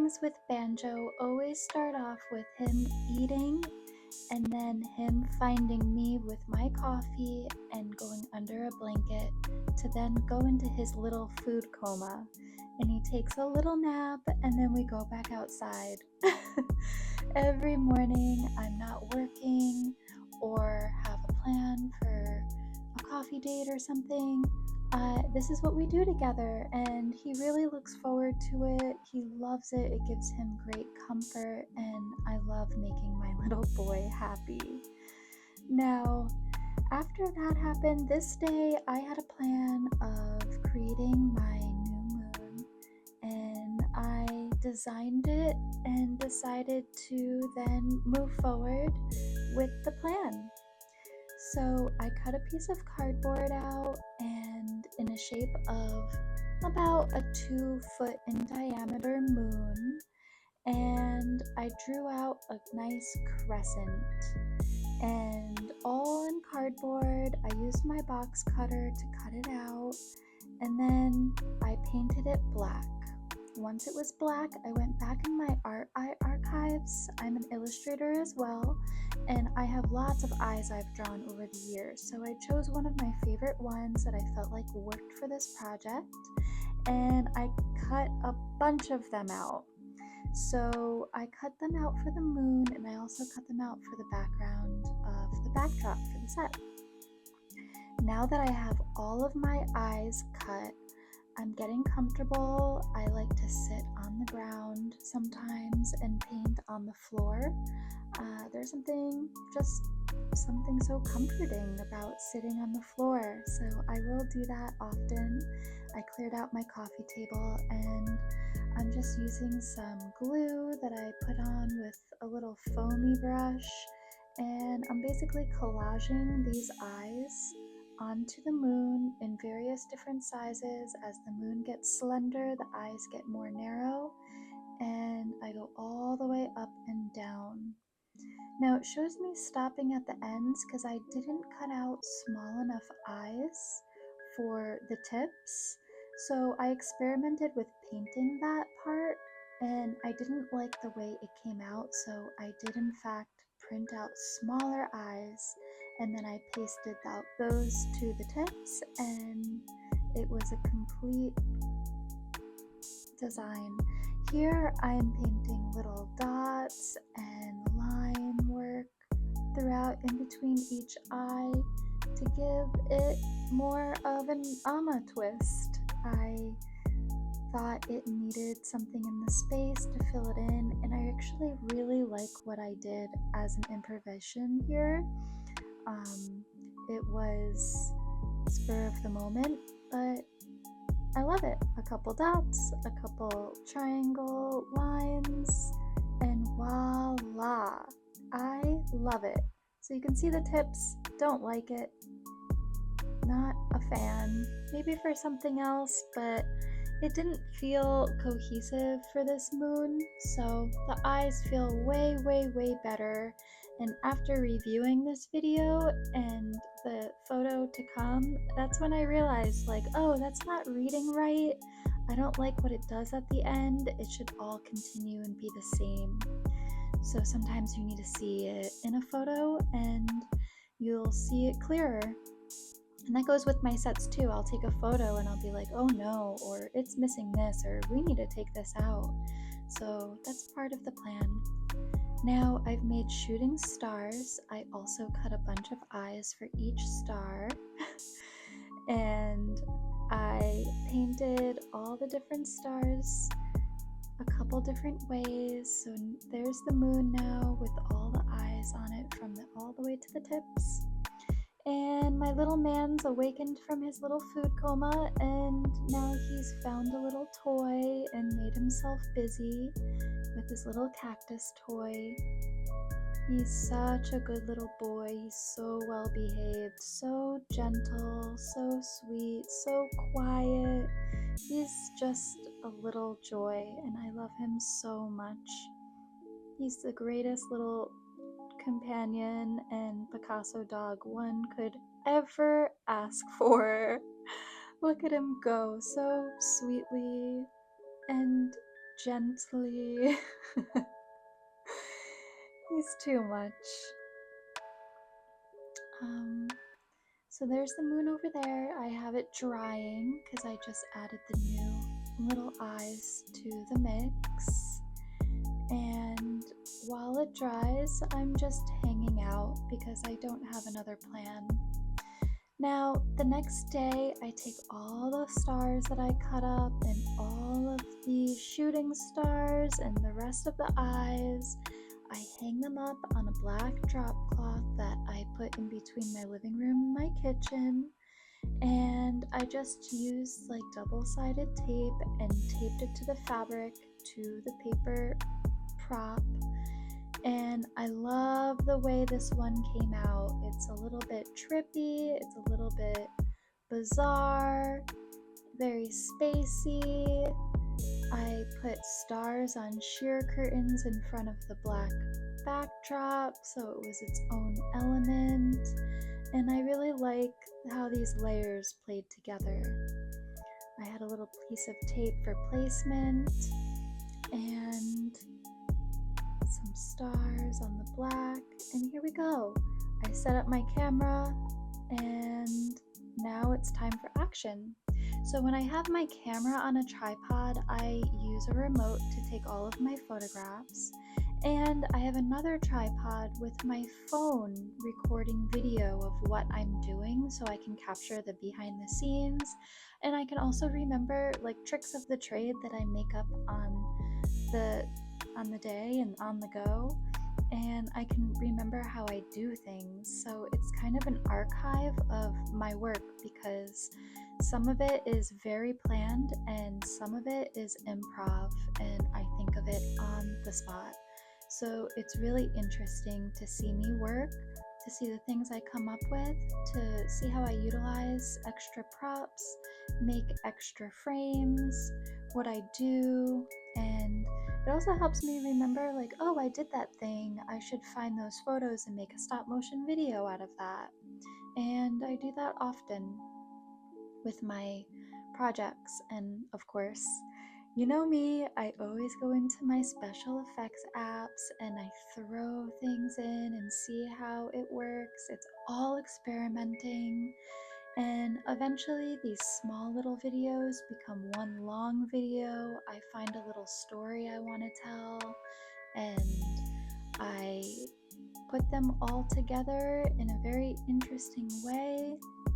mornings with Banjo always start off with him eating and then him finding me with my coffee and going under a blanket to then go into his little food coma. And he takes a little nap and then we go back outside. Every morning I'm not working or have a plan for a coffee date or something. This is what we do together, and he really looks forward to it. He loves it. It gives him great comfort, and I love making my little boy happy. Now, after that happened, this day I had a plan of creating my new moon, and I designed it and decided to then move forward with the plan. So I cut a piece of cardboard out and in a shape of about a 2-foot in diameter moon, and I drew out a nice crescent. And all in cardboard, I used my box cutter to cut it out, and then I painted it black. Once it was black, I went back in my art archives. I'm an illustrator as well, and I have lots of eyes I've drawn over the years. So I chose one of my favorite ones that I felt like worked for this project, and I cut a bunch of them out. So I cut them out for the moon, and I also cut them out for the background of the backdrop for the set. Now that I have all of my eyes cut, I'm getting comfortable. I like to sit on the ground sometimes and paint on the floor. There's something so comforting about sitting on the floor, so I will do that often. I cleared out my coffee table and I'm just using some glue that I put on with a little foamy brush, and I'm basically collaging these eyes onto the moon in various different sizes. As the moon gets slender, the eyes get more narrow, and I go all the way up and down. Now it shows me stopping at the ends because I didn't cut out small enough eyes for the tips. So I experimented with painting that part, and I didn't like the way it came out, so I did in fact print out smaller eyes, and then I pasted out those to the tips, and it was a complete design. Here I'm painting little dots and line work throughout in between each eye to give it more of an ama twist. I thought it needed something in the space to fill it in, and I actually really like what I did as an improvisation here. It was spur of the moment, but I love it. A couple dots, a couple triangle lines, and voila! I love it. So you can see the tips, don't like it, not a fan. Maybe for something else, but it didn't feel cohesive for this moon, so the eyes feel way, way, way better. And after reviewing this video and the photo to come, that's when I realized, like, oh, that's not reading right. I don't like what it does at the end. It should all continue and be the same. So sometimes you need to see it in a photo and you'll see it clearer. And that goes with my sets too. I'll take a photo and I'll be like, oh no, or it's missing this, or we need to take this out. So that's part of the plan. Now I've made shooting stars. I also cut a bunch of eyes for each star. And I painted all the different stars a couple different ways. So there's the moon now with all the eyes on it from all the way to the tips. And my little man's awakened from his little food coma, and now he's found a little toy and made himself busy with his little cactus toy. He's such a good little boy. He's so well behaved, so gentle, so sweet, so quiet. He's just a little joy, and I love him so much. He's the greatest little companion and Picasso dog one could ever ask for. Look at him go so sweetly and gently. He's too much. So there's the moon over there. I have it drying because I just added the new little eyes to the mix. And while it dries, I'm just hanging out because I don't have another plan. Now, the next day, I take all the stars that I cut up and all of the shooting stars and the rest of the eyes. I hang them up on a black drop cloth that I put in between my living room and my kitchen. And I just used like double-sided tape and taped it to the fabric to the paper prop. And I love the way this one came out. It's a little bit trippy, it's a little bit bizarre, very spacey. I put stars on sheer curtains in front of the black backdrop, so it was its own element. And I really like how these layers played together. I had a little piece of tape for placement and some stars on the black, and here we go. I set up my camera and now it's time for action. So when I have my camera on a tripod, I use a remote to take all of my photographs, and I have another tripod with my phone recording video of what I'm doing so I can capture the behind the scenes, and I can also remember like tricks of the trade that I make up on the day and on the go, and I can remember how I do things. So it's kind of an archive of my work because some of it is very planned and some of it is improv and I think of it on the spot. So it's really interesting to see me work, to see the things I come up with, to see how I utilize extra props, make extra frames, what I do, and it also helps me remember like, oh, I did that thing. I should find those photos and make a stop motion video out of that. And I do that often with my projects. And of course, you know me, I always go into my special effects apps and I throw things in and see how it works. It's all experimenting. And eventually these small little videos become one long video. I find a little story I want to tell and I put them all together in a very interesting way.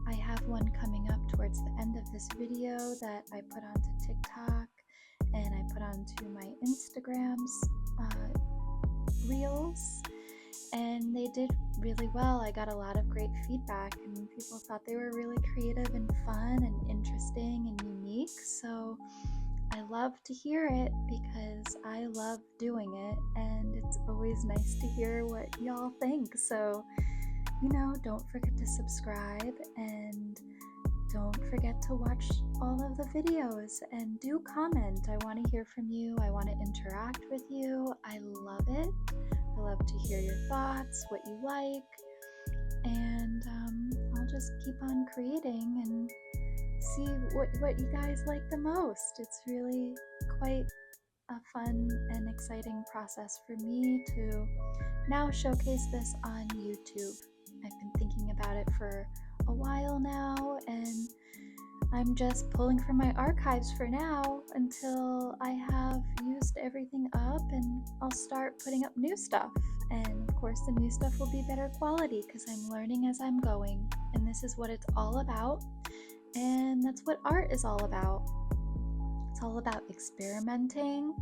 I have one coming up towards the end of this video that I put onto TikTok and I put onto my Instagram's reels, and they did really well. I got a lot of great feedback and people thought they were really creative and fun and interesting and unique. So I love to hear it because I love doing it, and it's always nice to hear what y'all think. So, don't forget to subscribe and don't forget to watch all of the videos and do comment. I want to hear from you. I want to interact with you. I love it. I love to hear your thoughts, what you like, and I'll just keep on creating and see what you guys like the most. It's really quite a fun and exciting process for me to now showcase this on YouTube. I've been thinking about it for a while now, and I'm just pulling from my archives for now until I have used everything up, and I'll start putting up new stuff. And of course, the new stuff will be better quality because I'm learning as I'm going, and this is what it's all about. And that's what art is all about. It's all about experimenting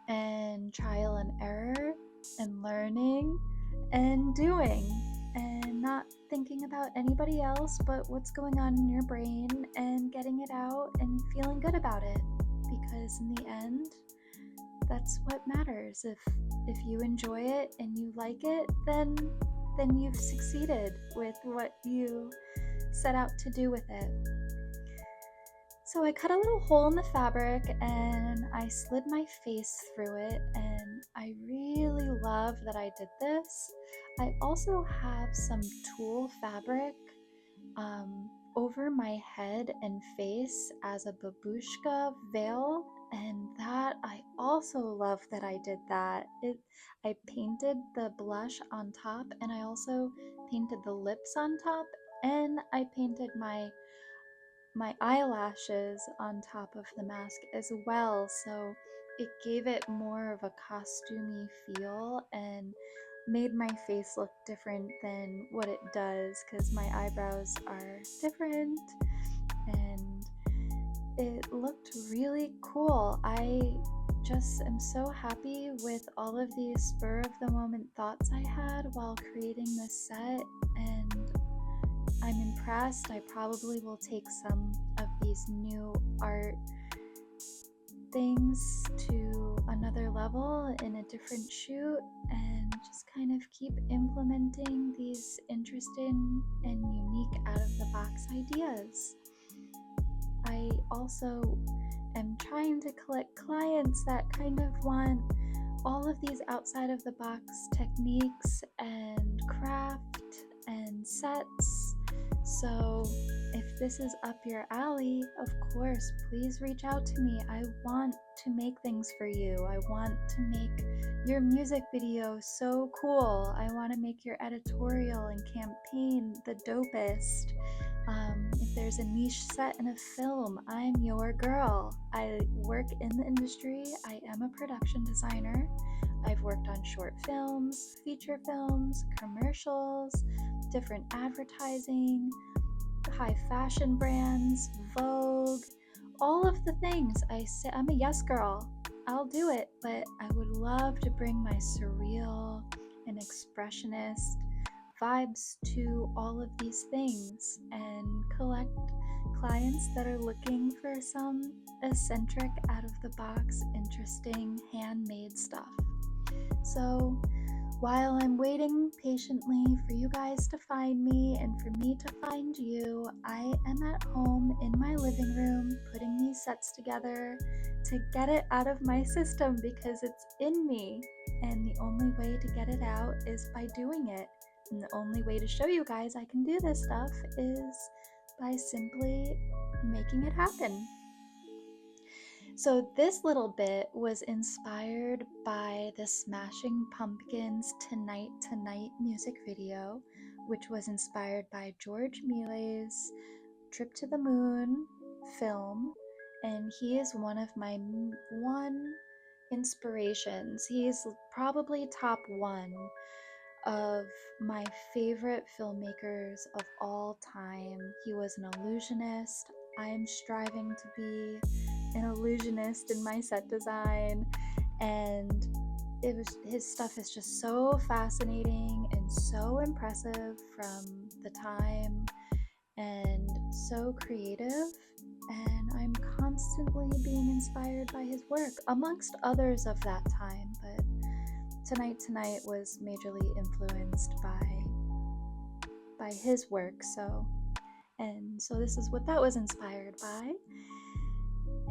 and trial and error and learning and doing and not thinking about anybody else but what's going on in your brain and getting it out and feeling good about it, because in the end that's what matters. If you enjoy it and you like it, then you've succeeded with what you set out to do with it. So I cut a little hole in the fabric and I slid my face through it, and I really love that I did this. I also have some tulle fabric over my head and face as a babushka veil, And that, I also love that I did that. I painted the blush on top, and I also painted the lips on top, and I painted my eyelashes on top of the mask as well, so it gave it more of a costumey feel and made my face look different than what it does, because my eyebrows are different, and it looked really cool. I just am so happy with all of these spur of the moment thoughts I had while creating this set, and I'm impressed. I probably will take some of these new art things to another level in a different shoot and just kind of keep implementing these interesting and unique out of the box ideas. I also am trying to collect clients that kind of want all of these outside of the box techniques and craft and sets. So if this is up your alley, of course, please reach out to me. I want to make things for you. I want to make your music video so cool. I want to make your editorial and campaign the dopest. If there's a niche set in a film, I'm your girl. I work in the industry. I am a production designer. I've worked on short films, feature films, commercials, different advertising, high fashion brands, Vogue, all of the things. I'm a yes girl. I'll do it, but I would love to bring my surreal and expressionist vibes to all of these things and collect clients that are looking for some eccentric, out of the box, interesting handmade stuff. So while I'm waiting patiently for you guys to find me and for me to find you, I am at home in my living room putting these sets together to get it out of my system because it's in me. And the only way to get it out is by doing it. And the only way to show you guys I can do this stuff is by simply making it happen. So this little bit was inspired by the Smashing Pumpkins Tonight Tonight music video, which was inspired by Georges Méliès' Trip to the Moon film, and he is one of my inspirations. He's probably top one of my favorite filmmakers of all time. He was an illusionist. I am striving to be an illusionist in my set design, and his stuff is just so fascinating and so impressive from the time and so creative, and I'm constantly being inspired by his work amongst others of that time, but Tonight was majorly influenced by his work. So this is what that was inspired by.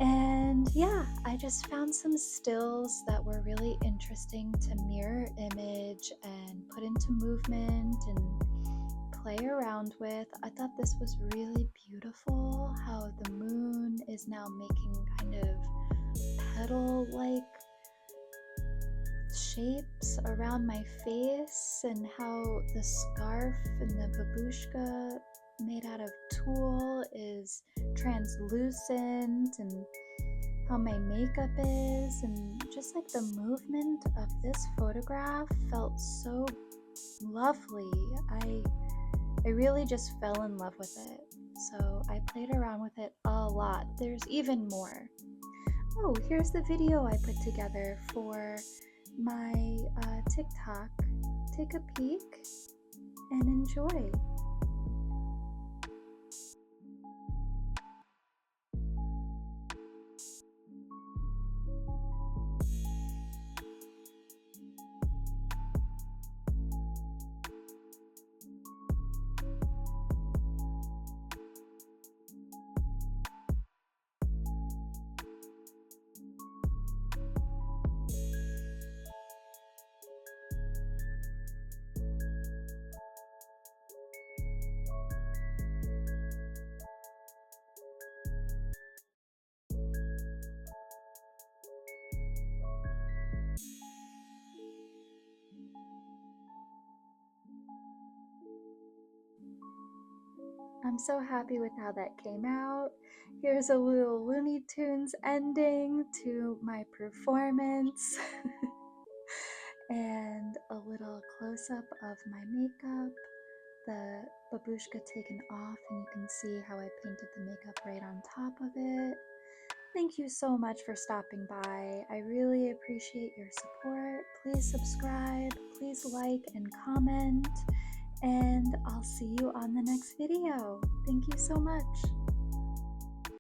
And yeah, I just found some stills that were really interesting to mirror image and put into movement and play around with. I thought this was really beautiful, how the moon is now making kind of petal-like shapes around my face, and how the scarf and the babushka made out of tulle is translucent, and how my makeup is, and just like the movement of this photograph felt so lovely. I really just fell in love with it, so I played around with it a lot. There's even more. Oh, here's the video I put together for my TikTok. Take a peek and enjoy. I'm so happy with how that came out. Here's a little Looney Tunes ending to my performance. And a little close-up of my makeup, the babushka taken off, and you can see how I painted the makeup right on top of it. Thank you so much for stopping by. I really appreciate your support. Please subscribe, please like and comment, and I'll see you on the next video. Thank you so much.